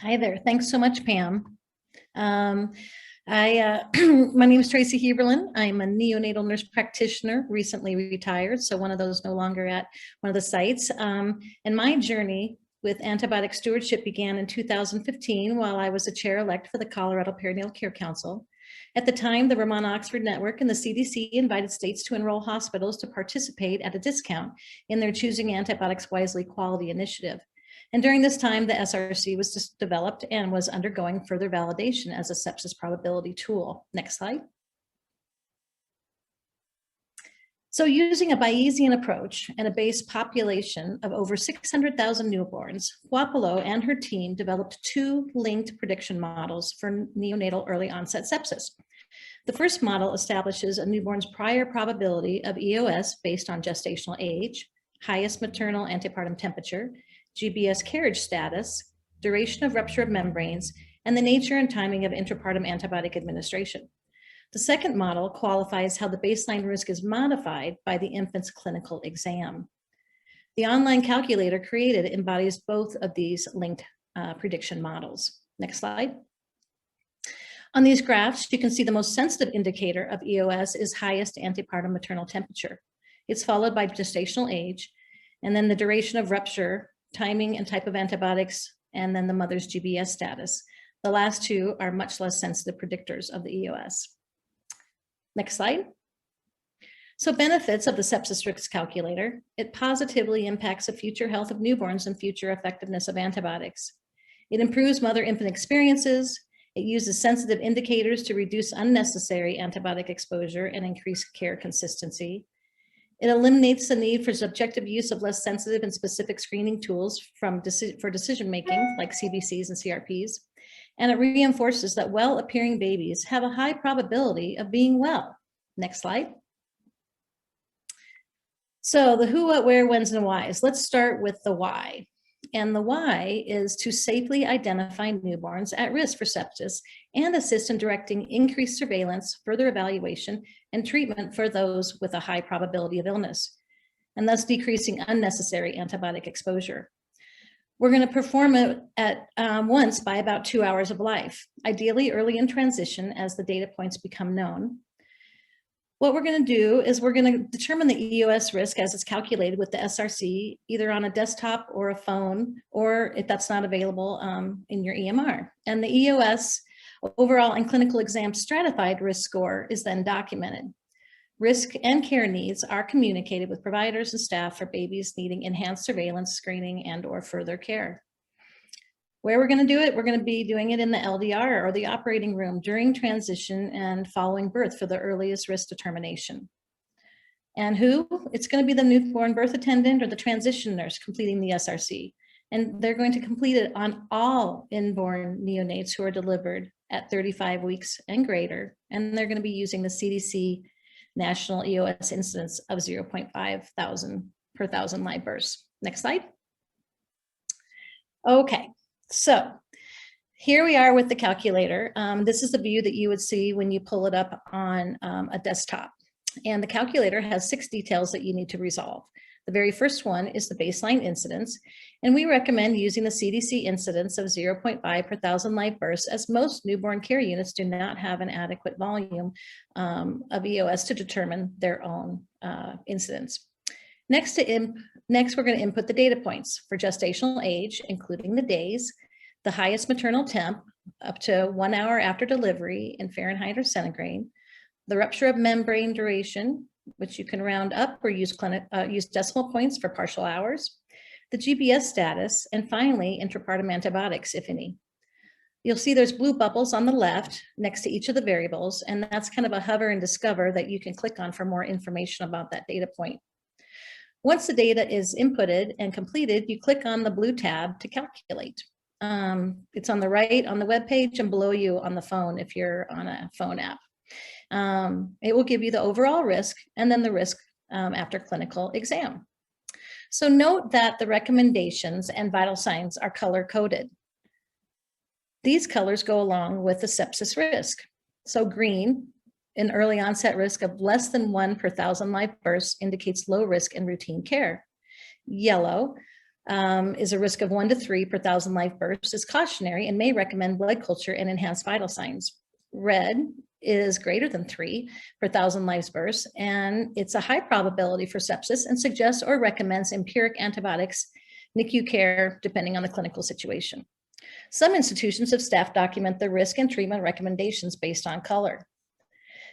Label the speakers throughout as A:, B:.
A: Hi there. Thanks so much, Pam. Um, my name is Tracy Heberlin. I'm a neonatal nurse practitioner, recently retired, so one of those no longer at one of the sites. And my journey with antibiotic stewardship began in 2015 while I was the chair-elect for the Colorado Perinatal Care Council. At the time, the Vermont Oxford Network and the CDC invited states to enroll hospitals to participate at a discount in their Choosing Antibiotics Wisely quality initiative. And during this time, the SRC was just developed and was undergoing further validation as a sepsis probability tool. Next slide. So using a Bayesian approach and a base population of over 600,000 newborns, Guapolo and her team developed two linked prediction models for neonatal early onset sepsis. The first model establishes a newborn's prior probability of EOS based on gestational age, highest maternal antepartum temperature, GBS carriage status, duration of rupture of membranes, and the nature and timing of intrapartum antibiotic administration. The second model qualifies how the baseline risk is modified by the infant's clinical exam. The online calculator created embodies both of these linked prediction models. Next slide. On these graphs, you can see the most sensitive indicator of EOS is highest antepartum maternal temperature. It's followed by gestational age, and then the duration of rupture, timing and type of antibiotics, and then the mother's GBS status. The last two are much less sensitive predictors of the EOS. Next slide. So benefits of the sepsis risk calculator. It positively impacts the future health of newborns and future effectiveness of antibiotics. It improves mother-infant experiences. It uses sensitive indicators to reduce unnecessary antibiotic exposure and increase care consistency. It eliminates the need for subjective use of less sensitive and specific screening tools for decision-making, like CBCs and CRPs. And it reinforces that well-appearing babies have a high probability of being well. Next slide. So the who, what, where, whens, and whys. Let's start with the why. And the why is to safely identify newborns at risk for sepsis and assist in directing increased surveillance, further evaluation, and treatment for those with a high probability of illness, and thus decreasing unnecessary antibiotic exposure. We're going to perform it at once by about 2 hours of life, ideally early in transition as the data points become known. What we're going to do is we're going to determine the EOS risk as it's calculated with the SRC, either on a desktop or a phone, or if that's not available in your EMR. And the EOS overall and clinical exam stratified risk score is then documented. Risk and care needs are communicated with providers and staff for babies needing enhanced surveillance, screening, and or further care. Where we're going to do it, we're going to be doing it in the LDR or the operating room during transition and following birth for the earliest risk determination. And who? It's going to be the newborn birth attendant or the transition nurse completing the SRC. And they're going to complete it on all inborn neonates who are delivered at 35 weeks and greater. And they're going to be using the CDC national EOS incidence of 0.5 thousand per thousand live births. Next slide. Okay. So here we are with the calculator. This is the view that you would see when you pull it up on a desktop. And the calculator has 6 details that you need to resolve. The very first one is the baseline incidence. And we recommend using the CDC incidence of 0.5 per thousand live births, as most newborn care units do not have an adequate volume of EOS to determine their own incidence. Next, we're going to input the data points for gestational age, including the days, the highest maternal temp up to 1 hour after delivery in Fahrenheit or centigrade, the rupture of membrane duration, which you can round up or use decimal points for partial hours, the GBS status, and finally, intrapartum antibiotics, if any. You'll see there's blue bubbles on the left next to each of the variables, and that's kind of a hover and discover that you can click on for more information about that data point. Once the data is inputted and completed, you click on the blue tab to calculate. It's on the right on the web page and below you on the phone if you're on a phone app. It will give you the overall risk and then the risk after clinical exam. So note that the recommendations and vital signs are color-coded. These colors go along with the sepsis risk. So green, an early onset risk of less than 1 per thousand live births, indicates low risk in routine care. Yellow, is a risk of 1 to 3 per 1,000 live births, is cautionary and may recommend blood culture and enhanced vital signs. Red is greater than 3 per 1,000 live births, and it's a high probability for sepsis and suggests or recommends empiric antibiotics, NICU care, depending on the clinical situation. Some institutions have staff document the risk and treatment recommendations based on color.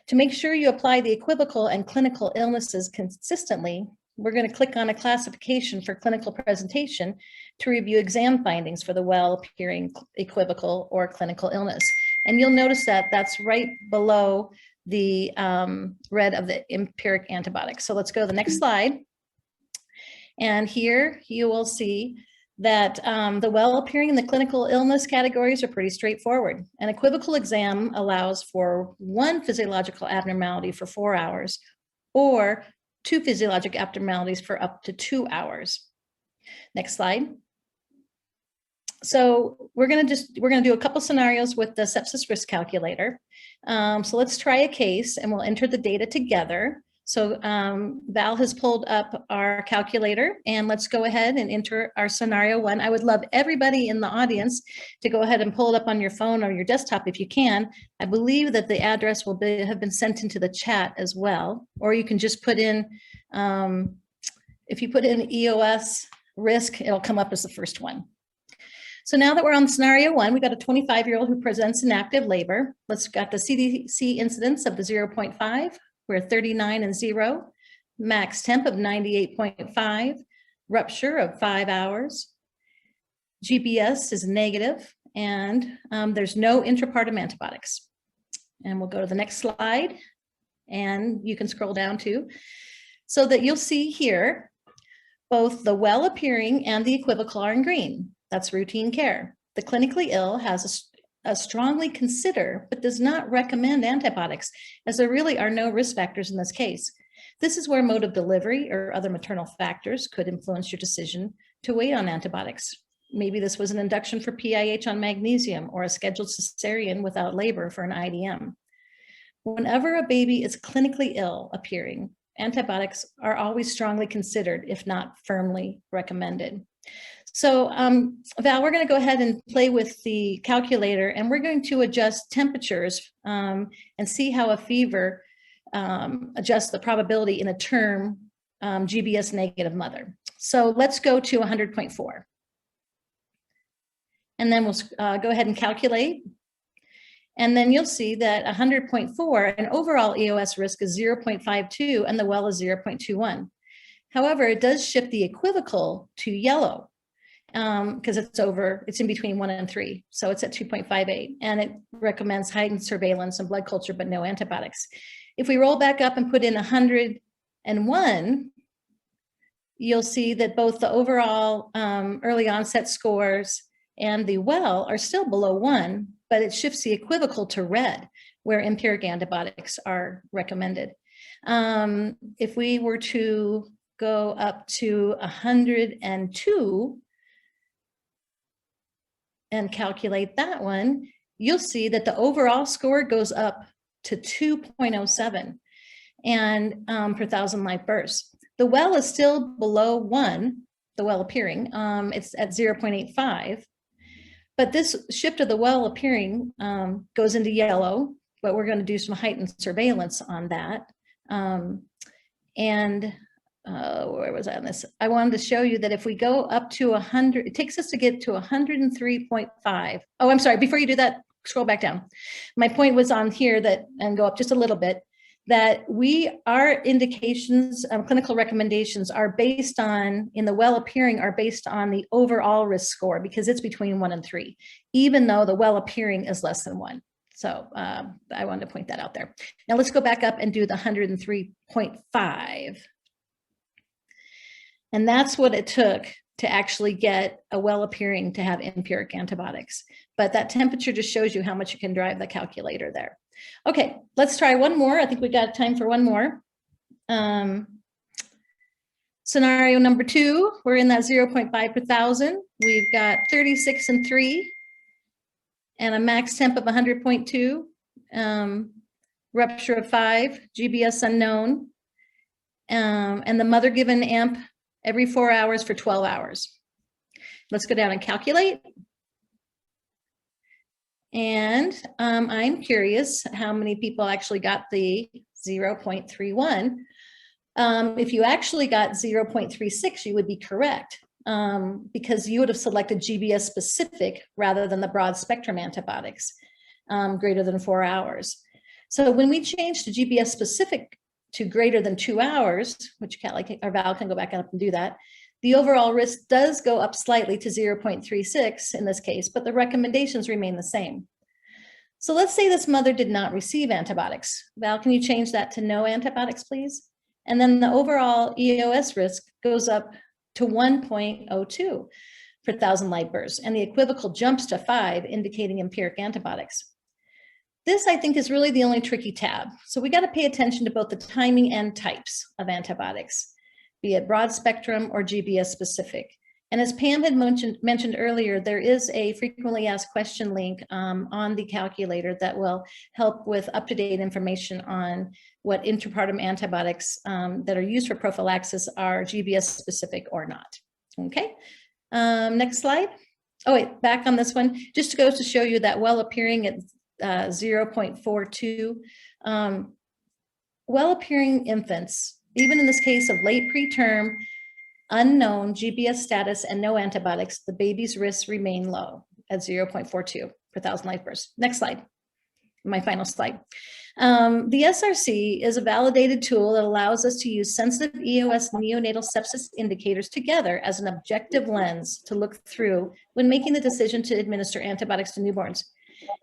A: To make sure you apply the equivocal and clinical illnesses consistently, we're going to click on a classification for clinical presentation to review exam findings for the well-appearing equivocal or clinical illness. And you'll notice that that's right below the red of the empiric antibiotics. So let's go to the next slide. And here you will see that the well-appearing and the clinical illness categories are pretty straightforward. An equivocal exam allows for 1 physiological abnormality for 4 hours or 2 physiologic abnormalities for up to 2 hours. Next slide. So we're going to do a couple scenarios with the sepsis risk calculator. So let's try a case and we'll enter the data together. So Val has pulled up our calculator, and let's go ahead and enter our scenario 1. I would love everybody in the audience to go ahead and pull it up on your phone or your desktop if you can. I believe that the address will have been sent into the chat as well, or you can just put in, if you put in EOS risk, it'll come up as the first one. So now that we're on scenario 1, we've got a 25-year-old who presents in active labor. Let's got the CDC incidence of the 0.5. We're 39 and 0, max temp of 98.5, rupture of 5 hours. GPS is negative, and there's no intrapartum antibiotics. And we'll go to the next slide, and you can scroll down too, so that you'll see here, both the well-appearing and the equivocal are in green. That's routine care. The clinically ill has a strongly consider, but does not recommend antibiotics, as there really are no risk factors in this case. This is where mode of delivery or other maternal factors could influence your decision to wait on antibiotics. Maybe this was an induction for PIH on magnesium or a scheduled cesarean without labor for an IDM. Whenever a baby is clinically ill appearing, antibiotics are always strongly considered, if not firmly recommended. So Val, we're going to go ahead and play with the calculator, and we're going to adjust temperatures and see how a fever adjusts the probability in a term GBS negative mother. So let's go to 100.4. And then we'll go ahead and calculate. And then you'll see that 100.4, an overall EOS risk is 0.52 and the well is 0.21. However, it does shift the equivocal to yellow, because it's in between 1 and 3. So it's at 2.58, and it recommends heightened surveillance and blood culture, but no antibiotics. If we roll back up and put in 101, you'll see that both the overall early onset scores and the well are still below 1, but it shifts the equivocal to red, where empiric antibiotics are recommended. If we were to go up to 102, and calculate that one, you'll see that the overall score goes up to 2.07 and per 1,000 live births. The well is still below 1, the well appearing, it's at 0.85, but this shift of the well appearing goes into yellow, but we're going to do some heightened surveillance on that. Where was I on this? I wanted to show you that if we go up to 100, it takes us to get to 103.5. Oh, I'm sorry. Before you do that, scroll back down. My point was on here that, and go up just a little bit, that our indications, clinical recommendations are based on, in the well appearing, are based on the overall risk score, because it's between 1 and 3, even though the well appearing is less than 1. So I wanted to point that out there. Now let's go back up and do the 103.5. And that's what it took to actually get a well appearing to have empiric antibiotics. But that temperature just shows you how much you can drive the calculator there. Okay, let's try one more. I think we got time for one more. Scenario number 2, we're in that 0.5 per 1,000. We've got 36 and 3 and a max temp of 100.2, rupture of 5, GBS unknown, and the mother given amp every 4 hours for 12 hours. Let's go down and calculate. And I'm curious how many people actually got the 0.31. If you actually got 0.36, you would be correct, because you would have selected GBS specific rather than the broad spectrum antibiotics, greater than 4 hours. So when we change to GBS specific to greater than 2 hours, which our Val can go back up and do that, the overall risk does go up slightly to 0.36 in this case, but the recommendations remain the same. So let's say this mother did not receive antibiotics. Val, can you change that to no antibiotics, please? And then the overall EOS risk goes up to 1.02 per 1,000 live births, and the equivocal jumps to 5, indicating empiric antibiotics. This, I think, is really the only tricky tab. So we got to pay attention to both the timing and types of antibiotics, be it broad spectrum or GBS specific. And as Pam had mentioned earlier, there is a frequently asked question link on the calculator that will help with up-to-date information on what interpartum antibiotics that are used for prophylaxis are GBS specific or not. Okay, next slide. Oh wait, back on this one, just goes to show you that well appearing at 0.42, well appearing infants, even in this case of late preterm, unknown GBS status and no antibiotics, the baby's risks remain low at 0.42 per 1,000 live births. Next slide, my final slide. The SRC is a validated tool that allows us to use sensitive EOS neonatal sepsis indicators together as an objective lens to look through when making the decision to administer antibiotics to newborns.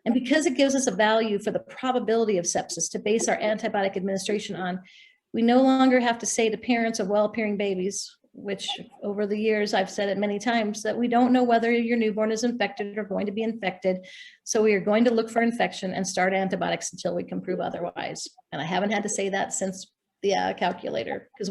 A: And because it gives us a value for the probability of sepsis to base our antibiotic administration on, we no longer have to say to parents of well-appearing babies, which over the years, I've said it many times, that we don't know whether your newborn is infected or going to be infected. So we are going to look for infection and start antibiotics until we can prove otherwise. And I haven't had to say that since the calculator, because